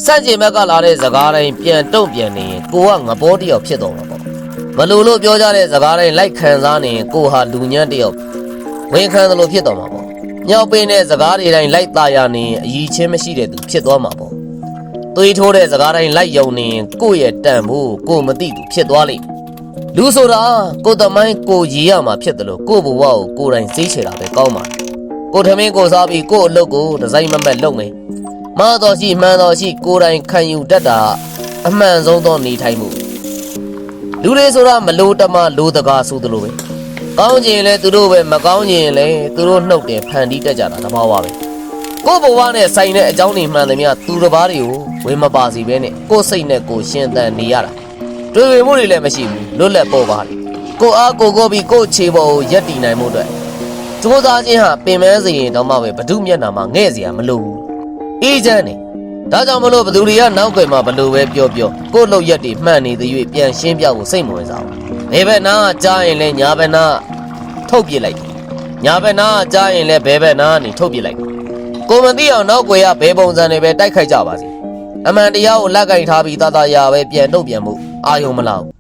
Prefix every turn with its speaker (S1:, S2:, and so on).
S1: စန့်ကျင်ဘက်ကလာတဲ့စကားတိုင်းပြန်တုံ့ပြန်နေရင်ကိုကငဘောတယောက်ဖြစ်တော့မှာပေါ့ဘလို့ပြောကြတဲ့စကားတိုင်းလိုက်ခံစားနေရင်ကိုဟာလူညံ့တယောက်ဝင်ခံသလိုဖြစ်တော့မှာပေါ့ညောက်ပင်းတဲ့စကားတွေတိုင်းလိုက်သားရနေရင်အည်ချင်းမရှိတဲ့သူဖြစ်သွားမှာပေါ့သွေးထိုးတဲ့စကားတိုင်းလိုက်ယုံနေရင်ကိုရဲ့တန်ဖို့ကိုမသိသူဖြစ်သွားလိမ့်လူဆိုတာကိုသမိုင်းကိုရည်ရမှာဖြစ်တယ်လို့ကိုဘဝကိုကိုယ်တိုင်သိချေတာပဲကောင်းပါတယ်ကိုထမင်းကိုစားပြီးကိုအလုပ်ကိုဒီဇိုင်းမမက်လုပ်မယ်မာတော်ရှိမှန်တော်ရှိကိုယ်တိုင်ခံယူတတ်တာအမှန်ဆုံးသောနေထိုင်မှုလူတွေဆိုတာမလို့တမလို့တကားဆိုသလိုပဲကောင်းကျင်လဲသူတို့ပဲမကောင်းကျင်လဲသူတို့နှုတ်တယ်ဖန်တီးတတ်ကြတာတဘာဝပဲကိုဘဝနဲ့ဆိုင်တဲ့အကြောင်းတွေမှန်သမျှသူတစ်ပါးတွေကိုဝင်မပါစီပဲနဲ့ကိုစိတ်နဲ့ကိုရှင်းတန်နေရတာတွေ့ဝေမှုတွေလည်းမရှိဘူးလွတ်လပ်ပေါ်ပါတယ်ကိုအားကိုကိုပြီးကိုခြေပေါ်ကိုရက်တည်နိုင်မှုအတွက်ကြိုးစားခြင်းဟာပင်မစေရင်တော့မှပဲဘဒုမျက်နှာမှာငဲ့เสียမလို့ဘူးအေးချမ်းနေဒါကြောင့်မလို့ဘသူတွေကနောက်ွယ်မှာဘလို့ပဲပြောကိုလှုပ်ရက်တွေမှန်နေတဲ့၍ပြန်ရှင်းပြဖို့စိတ်မဝင်စားဘူးဘယ်ဘက်နာကကြားရင်လဲညာဘက်နာထုတ်ပြလိုက်ညာဘက်နာကကြားရင်လဲဘယ်ဘက်နာကနေထုတ်ပြလိုက်ကိုမသိအောင်နောက်ွယ်ကဘယ်ပုံစံတွေပဲတိုက်ခိုက်ကြပါစေအမှန်တရားကိုလက်ကင်ထားပြီးသာသာရာပဲပြန်တုတ်ပြန်မှုအာယုံမလောက်